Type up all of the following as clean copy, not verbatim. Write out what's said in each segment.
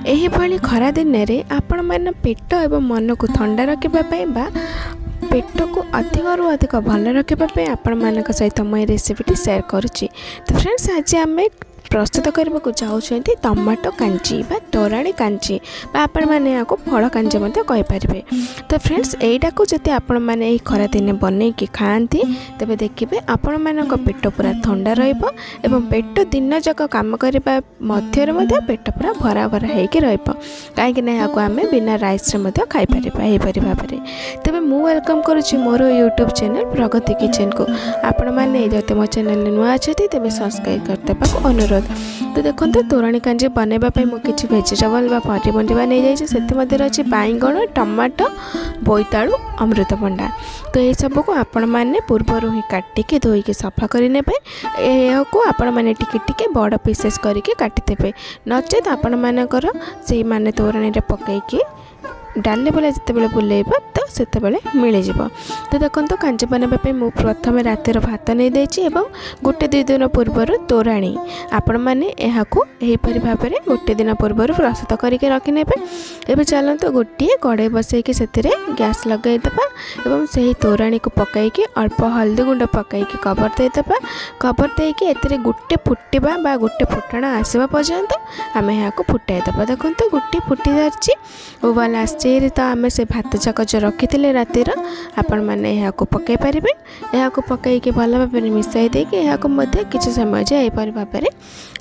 एहीभଳି खरा दिन में आपण मन पेट एवं मन को ठंडा रखापी बा पेट को अधिक रु अधिक भल रखापी आपण मान सहित मुझे रेसिपीटी शेयर करुच्ची। तो फ्रेंड्स आज आम प्रस्तुत करने को चाहते टमाटो कांजी बा तोराणी कांजी बा आपण मैंने यहाँ फल कांजी कहींपारे। तो फ्रेंड्स यहीटा को जब आपण मैंने खरा दिन बनई कि खाती तेज देखिए आपण मान पेट पूरा ठंडा एवं पेट दिन जाक कम करने मध्य पेट पूरा भरा भरा हो कहीं आम बिना राइस खाईपर भाव में। तेज मु वेलकम करुच्ची मोर यूट्यूब चैनल प्रगति किचन को। आपण मैंने जब मो चैनल नुआ अच्छे तेज सब्सक्राइब करते अनुरोध। तो देखो तोराणी कांजी बनवाई मुझे वेजिटेबल पनीपरिया नहीं जाइए अच्छी बैगण टमाटो बोईतालु अमृतभंडा। तो ये सब को आपण मैंने पूर्वर ही काटिके धोईके सफा करने को आपण मैंने टिके बड़ पीसेस करके काटिदेवे नचेत आपण मानकर से माने तोराणी पकईकी डाले बोला जिते बुलेबा तो से मिल जाव। तो देखो कांजी बनवाई मुझे प्रथम रातिर भात नहीं देची एवं गोटे दुई दिन पूर्वर तोराणी आपण मैंने यहपरी भाव में गोटे दिन पूर्वर प्रस्तुत करके रखिने। एवं चलते गोटे कड़े बसैकी से गैस लगेदेवा एवं से तोराणी को पकईकी अल्प हल्दी गुंड पकईकी कवर देदेवा। कवर देकी एतिरे गोटे फुटवा बा गोटे फुटण आसवा पर्यंत आम यहाँ फुटाईदेवा। देखो गोटे फुटी सारी उबाल आसी तो आम से भात जाक जो रखी थे रातिर आपण मैंने यहाँ पकई पारे। यहाँ पकईकी भल भाव में मिसाई देकी किसी समय यहपरी भाव में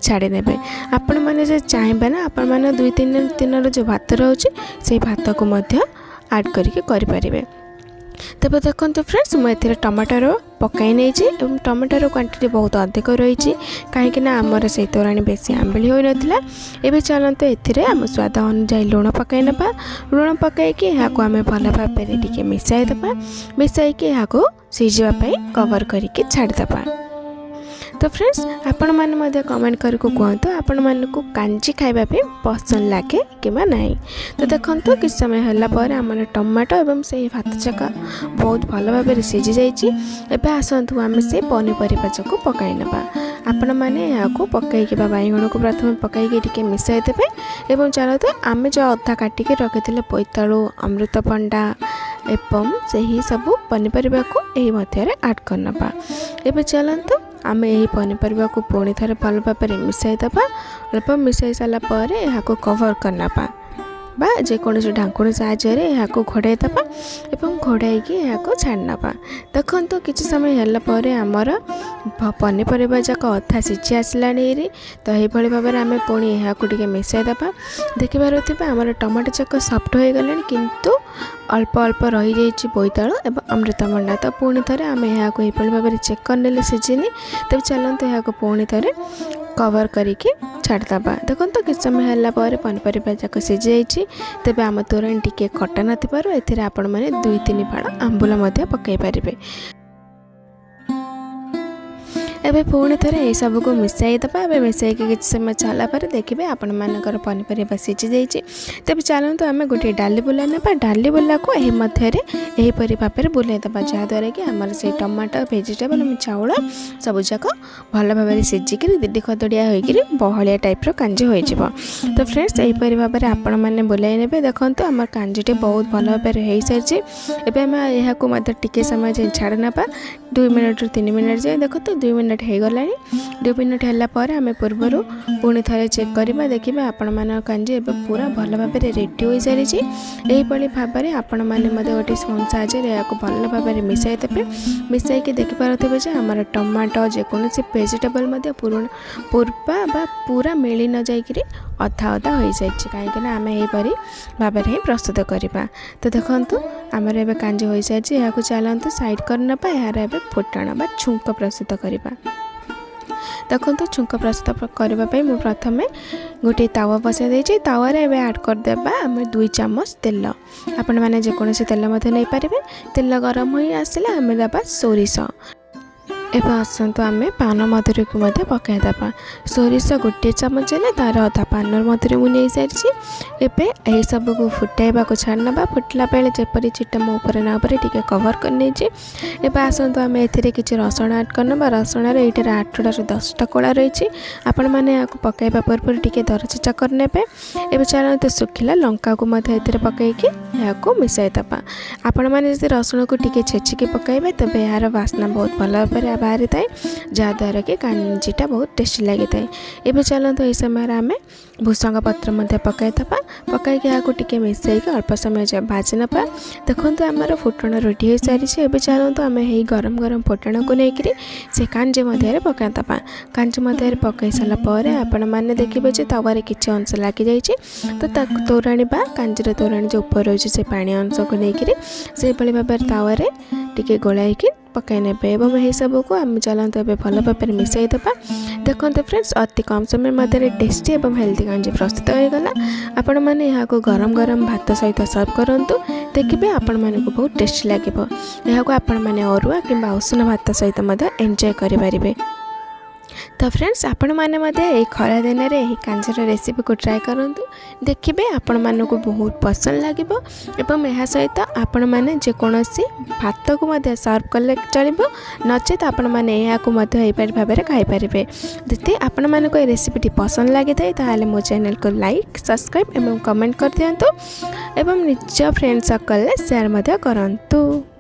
छाड़ीने। आपण मैंने चाहिए ना आपण मैंने 2-3 दिन जो भात रोचे से भात को आड करें। तब देखो फ्रेंड्स मुझे टमाटर पकई नहीं टमाटर क्वांटिटी बहुत अधिक रही कहीं आमर से तोराणी बेसी आंबिली हो नाला। एवं चलते एम स्वाद अनुजाई लुण पकई ना लुण पकईकी यहाँ आम भल भाव में मिसाईदेवा मिसाईकी यहाँ सीझापी कवर करके छाड़देवा। तो फ्रेंड्स आपण मैंने कमेंट करके कहतु आपण मानक कांजी खाइबा पसंद लगे कि नहीं। तो देखो किस समय है आम टमाटो एवं से भात जाक बहुत भल भाव में सीझी जाइए। आसतु आम से पनीपरिया जाक पकई ना आपण मैंने यहाँ पकईकी बैगण को प्रथम पकईकी मिसाई देवे एवं चलते आम जो अधा काटिके रखी बोईतालु अमृतभंडा एवं से ही सब पनीपरिया को यही मध्य आड करना। एवं चलते आम यही पनीपरिया को पुणी थे भल भाव में मिसाईदेवा। अल्प मिसाई सारापर यहाँ कवर करना बा जेकोसी ढांकुणी साहाय्य यहाँ घोड़ाईदेवा एवं घोड़ाई यहाँ छाड़ना। देखो किसी समय है आमर पनीपरिया जाक अधा सीझी आसला। तो यही भाव में आम पुणी यहाँ मिसाईदेवा। देखिपारे आमर टमाटो जाक सफ्ट हो गला किंतु अल्प अल्प रही जाइए बोईतालु एवं अमृतभंडा। तो पुणी थे आम यहाँ यही भाव में चेक करने सीझिनी। तब चलते यहाँ पुणी थे कवर करके छाड़देवा। देखो किस समय है पनीपरिया जाक सीझी जाइए। तेज आम तोराणी टिके खटा नथिबारु एथिरे आपण माने 2-3 फाड़ आंबुल पकई पारे। एबे पुणी थे ये सब को मिसाईदेवा। एवं मिसाई किसी समय छाड़ापर देखिए आपण मानकर पनीपरिया सीझी जाइए। तेज चलते आम गोटे डाली बुला ना डाली बुला को यही मध्य यहीपरी भाव में बुलाईदेवा जहाँद्वारा कि आमर से टमाटो वेजिटेबल चाउल सब जाक भल भाव में सीझिक दिडी खदड़िया होकर बहलिया टाइप्र कांजी हो। तो फ्रेंड्स यहीपरी भाव में आपण मैंने बुलाई ने। देखो आम कांजीटे बहुत भल भाव में हो सारी। एवं आम यहाँ टिके समय जाए छाड़ना 2 मिनट 3 मिनट जाए। देखो 2 मिनट हो गला। 2 मिनट है आम पूर्वर पुणी थे चेक करवा। देखिए आपण मान कांजी एवं पूरा भल भाव में रेडी हो सारी। यही भाव में आपण मैंने गोटे स्पून साहाय्य यहाँ भल भाव में मिसाईदेवे। मिसाईकी देखिपे आमर टमाटो जेकोसी वेजिटेबल पूर्वा बा पूरा मिली न जाइए अधा अधा हो सारी कहीं आम यहीपरी भाव में ही प्रस्तुत करवा। तो देखो आमर एवं कांजी हो सारी। यहाँ चलते साइड करना यार एवं फुटण बा छुंक प्रस्तुत करवा। देखो छुंक प्रस्तुत करने मुझे प्रथम गोटे तावा बसाई देछि। तावार एवं आड करदेबा आम 2 चामच तेल। आपण मैंने जेकोसी तेल नहीं पारे। तेल गरम हो आसला आम देबा सोरिष एबे आसतु आम पान मधुरी को पकईदे सोरिष गोटे चामच है तार अधा पान मधुरी मुझे सारी एवं सब को फुटाइबा को छाड़ना फुटला बेले जपरी छिटा मो ऊपर ना टे कवर कर आसतु आम ए कि रसुण आड करना रसुण ये 8 रू 10टा कोड़ा रही आपण मैंने यहाँ पकईवा पूर्व टे दरचिचा करने एवं चलते शुखिला लंका को पकईकी यहाँ मिसाईदे आपण मैंने रसुण को टे छेचिकी पकईबे तेज यार बास्ना बहुत भल भाव बाहरी थाए जहाँद्वारा कि कांजीटा बहुत टेस्टी लगी था। एवं चलते ये समय आम भूसंग पत्र पकईदे पकईकी यहाँ टे मिसईक अल्प समय भाजी नपा देखो आमर फुटण रेडी हो सारी एवं चलते आम यही गरम गरम फुटण को लेकर से कांजी मध्य पकईदे कांजी मध्य पकई सारापर आपण मैंने देखिए जे तवारे किसी अंश लग जाइए तो तोराणी बा कांजीर तोराणी जो ऊपर रही से पानी अंश को लेकर से भाव तवारे टे गोलाई पकई ने यही सब को आम चलते भल भाव मिसईदे देखते फ्रेंड्स अति कम समय मध्य टेस्टी और हेल्दी कांजी प्रस्तुत होगला आपण मैंने यहाँ को गरम गरम भात सहित सर्व करूँ देखिए आपण मानक बहुत टेस्टी लगे यहाँ आपण मैंने अरुआ कि उषुना भात सहित एंजॉय करें। तो फ्रेंड्स आपण मैंने खरा दिन में यही कांजीर रेसिपी को ट्राए करूँ देखिए आपण मानक बहुत पसंद लगे एवं यह सहित आपण मैंने जेकोसी भात को सर्व कले चलो नचेत आपण मैंने यहाँ भाव में खाईपारे यदि आपण मानक रेसिपीटी पसंद लगी था मो चैनल को लाइक सब्सक्राइब एवं कमेंट कर दिंतु एवं निज फ्रेंड सर्कल शेयर करूँ।